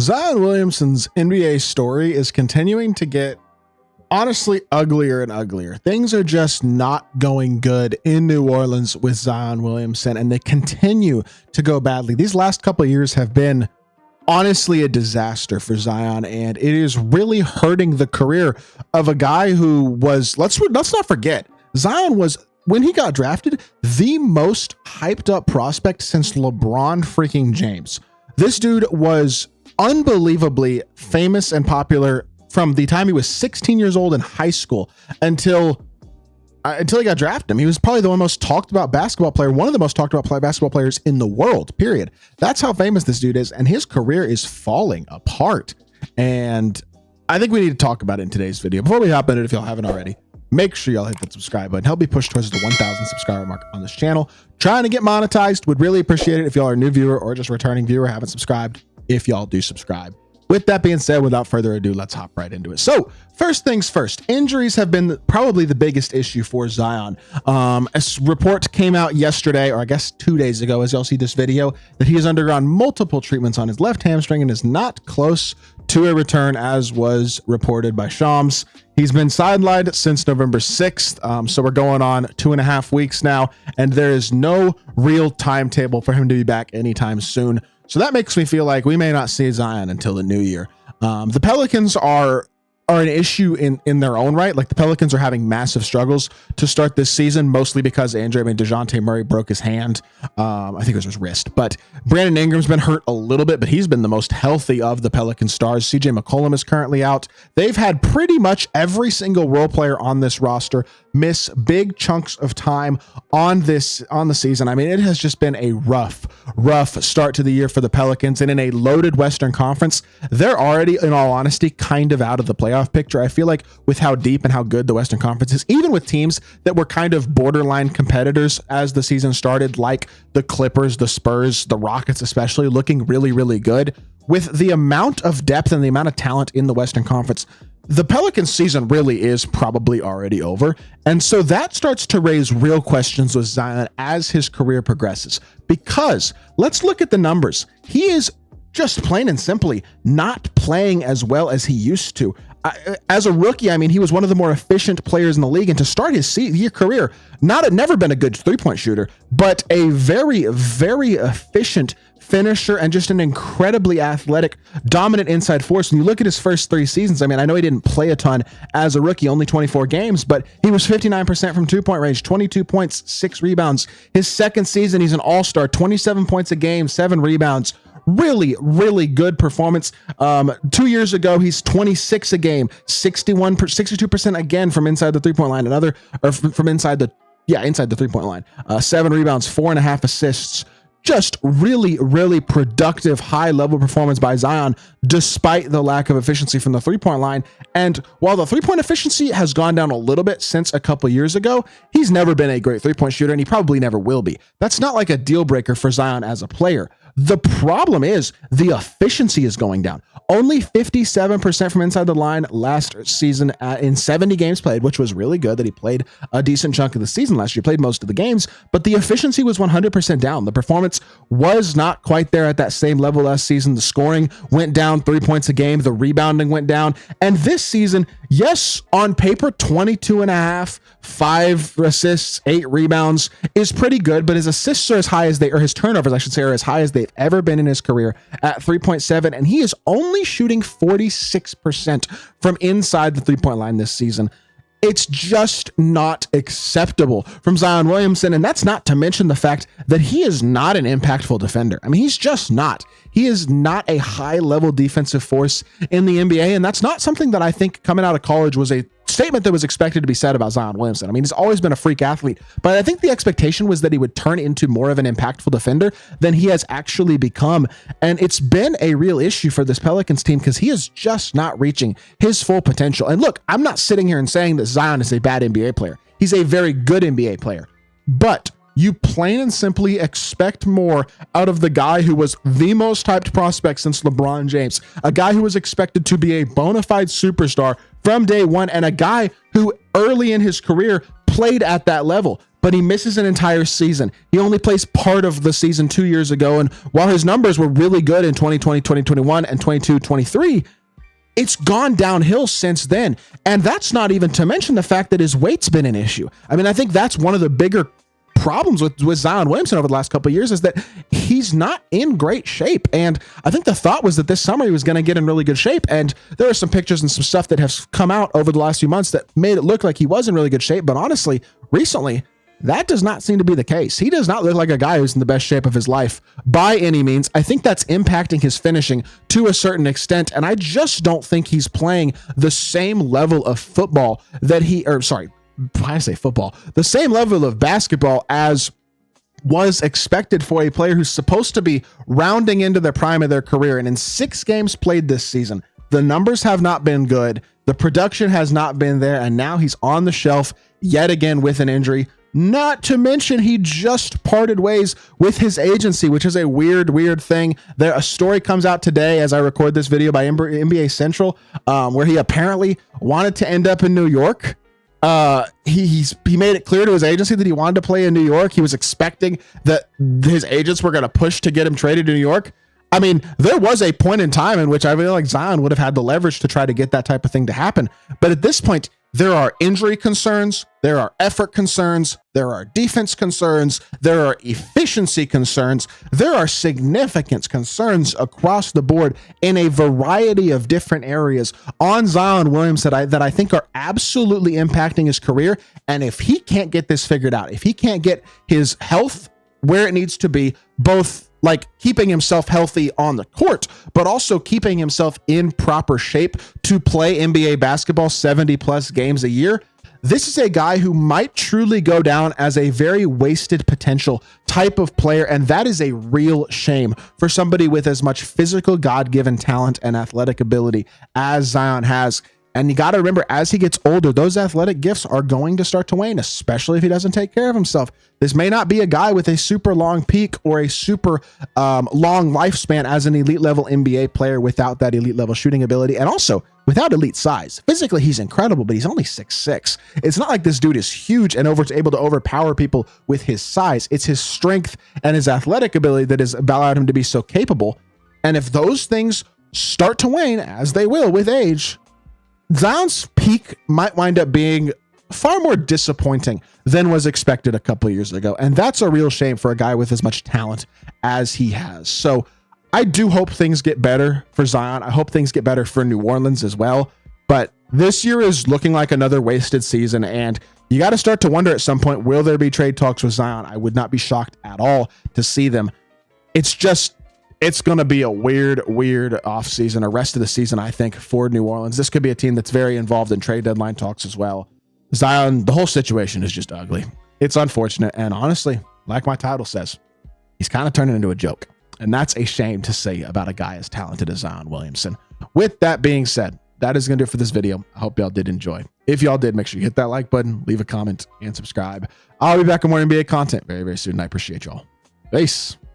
Zion Williamson's NBA story is continuing to get honestly uglier and uglier. Things are just not going good in New Orleans with Zion Williamson, and they continue to go badly. These last couple of years have been honestly a disaster for Zion, and it is really hurting the career of a guy who was, let's not forget, Zion was, when he got drafted, the most hyped up prospect since LeBron freaking James. This dude was unbelievably famous and popular from the time he was 16 years old in high school until he got drafted. He was probably the most talked about basketball player, one of the most talked about basketball players in the world, period. That's how famous this dude is, and his career is falling apart. And I think we need to talk about it in today's video. Before we hop in it, if y'all haven't already, make sure y'all hit that subscribe button. Help me push towards the 1,000 subscriber mark on this channel. Trying to get monetized. Would really appreciate it if y'all are a new viewer or just returning viewer, haven't subscribed, if y'all do subscribe. With that being said, without further ado, let's hop right into it. So first things first, injuries have been probably the biggest issue for Zion. A report came out yesterday, or I guess 2 days ago, as y'all see this video, that he has undergone multiple treatments on his left hamstring and is not close to a return, as was reported by Shams. He's been sidelined since November 6th. So we're going on 2.5 weeks now, and there is no real timetable for him to be back anytime soon. So that makes me feel like we may not see Zion until the new year. The Pelicans are an issue in their own right. Like, the Pelicans are having massive struggles to start this season, mostly because DeJounte Murray broke his hand. I think it was his wrist, but Brandon Ingram's been hurt a little bit, but he's been the most healthy of the Pelican stars. CJ McCollum is currently out. They've had pretty much every single role player on this roster miss big chunks of time on the season. I mean, it has just been a rough start to the year for the Pelicans, and in a loaded Western Conference, they're already, in all honesty, kind of out of the playoff picture. I feel like with how deep and how good the Western Conference is, even with teams that were kind of borderline competitors as the season started, like the Clippers, the Spurs, the Rockets especially, looking really, really good. With the amount of depth and the amount of talent in the Western Conference, the Pelicans season really is probably already over. And so that starts to raise real questions with Zion as his career progresses, because let's look at the numbers. He is just plain and simply not playing as well as he used to. As a rookie, I mean, he was one of the more efficient players in the league, and to start his career, never been a good three-point shooter, but a very, very efficient finisher and just an incredibly athletic, dominant inside force. And you look at his first 3 seasons, I mean, I know he didn't play a ton as a rookie, only 24 games, but he was 59% from 2-point range, 22 points, 6 rebounds. His second season, he's an all-star, 27 points a game, 7 rebounds. Really, really good performance. 2 years ago, he's 26 a game, 62% again from inside the three-point line, from inside the 3-point line, 7 rebounds, 4.5 assists. Just really, really productive, high-level performance by Zion, despite the lack of efficiency from the three-point line. And while the three-point efficiency has gone down a little bit since a couple years ago, he's never been a great three-point shooter, and he probably never will be. That's not like a deal-breaker for Zion as a player. The problem is the efficiency is going down. Only 57% from inside the line last season in 70 games played, which was really good that he played a decent chunk of the season last year, played most of the games, but the efficiency was 100% down. The performance was not quite there at that same level last season. The scoring went down 3 points a game. The rebounding went down. And this season, yes, on paper, 22.5, 5 assists, 8 rebounds is pretty good, but his assists are as high as his turnovers, I should say, are as high as they've ever been in his career at 3.7, and he is only shooting 46% from inside the three-point line this season. It's just not acceptable from Zion Williamson, and that's not to mention the fact that he is not an impactful defender. I mean, he's just not. He is not a high-level defensive force in the NBA, and that's not something that I think coming out of college was a statement that was expected to be said about Zion Williamson. I mean, he's always been a freak athlete, but I think the expectation was that he would turn into more of an impactful defender than he has actually become. And it's been a real issue for this Pelicans team because he is just not reaching his full potential. And look, I'm not sitting here and saying that Zion is a bad NBA player. He's a very good NBA player, but you plain and simply expect more out of the guy who was the most hyped prospect since LeBron James, a guy who was expected to be a bona fide superstar from day one, and a guy who early in his career played at that level. but he misses an entire season. He only plays part of the season 2 years ago. And while his numbers were really good in 2020, 2021, and 22, 23, it's gone downhill since then. And that's not even to mention the fact that his weight's been an issue. I mean, I think that's one of the bigger problems with Zion Williamson over the last couple of years, is that he's not in great shape. And I think the thought was that this summer he was going to get in really good shape. And there are some pictures and some stuff that have come out over the last few months that made it look like he was in really good shape. But honestly, recently, that does not seem to be the case. He does not look like a guy who's in the best shape of his life by any means. I think that's impacting his finishing to a certain extent. And I just don't think he's playing the same level of football that the same level of basketball as was expected for a player who's supposed to be rounding into the prime of their career. And in 6 games played this season, the numbers have not been good. The production has not been there. And now he's on the shelf yet again with an injury. Not to mention he just parted ways with his agency, which is a weird thing. A story comes out today as I record this video by NBA Central, where he apparently wanted to end up in New York. He made it clear to his agency that he wanted to play in New York. He was expecting that his agents were going to push to get him traded to New York. I mean, there was a point in time in which I feel like Zion would have had the leverage to try to get that type of thing to happen. But at this point, there are injury concerns, there are effort concerns, there are defense concerns, there are efficiency concerns, there are significant concerns across the board in a variety of different areas on Zion Williamson that I think are absolutely impacting his career. And if he can't get this figured out, if he can't get his health where it needs to be, both like keeping himself healthy on the court, but also keeping himself in proper shape to play NBA basketball 70 plus games a year, this is a guy who might truly go down as a very wasted potential type of player. And that is a real shame for somebody with as much physical God-given talent and athletic ability as Zion has. And you got to remember, as he gets older, those athletic gifts are going to start to wane, especially if he doesn't take care of himself. This may not be a guy with a super long peak or a super long lifespan as an elite level NBA player without that elite level shooting ability, and also without elite size. Physically, he's incredible, but he's only 6'6". It's not like this dude is huge and able to overpower people with his size. It's his strength and his athletic ability that has allowed him to be so capable. And if those things start to wane, as they will with age, Zion's peak might wind up being far more disappointing than was expected a couple of years ago. And that's a real shame for a guy with as much talent as he has. So I do hope things get better for Zion. I hope things get better for New Orleans as well. But this year is looking like another wasted season. And you got to start to wonder at some point, will there be trade talks with Zion? I would not be shocked at all to see them. It's going to be a weird offseason, or rest of the season, I think, for New Orleans. This could be a team that's very involved in trade deadline talks as well. Zion, the whole situation is just ugly. It's unfortunate. And honestly, like my title says, he's kind of turning into a joke. And that's a shame to say about a guy as talented as Zion Williamson. With that being said, that is going to do it for this video. I hope y'all did enjoy. If y'all did, make sure you hit that like button, leave a comment, and subscribe. I'll be back with more NBA content very soon. I appreciate y'all. Peace.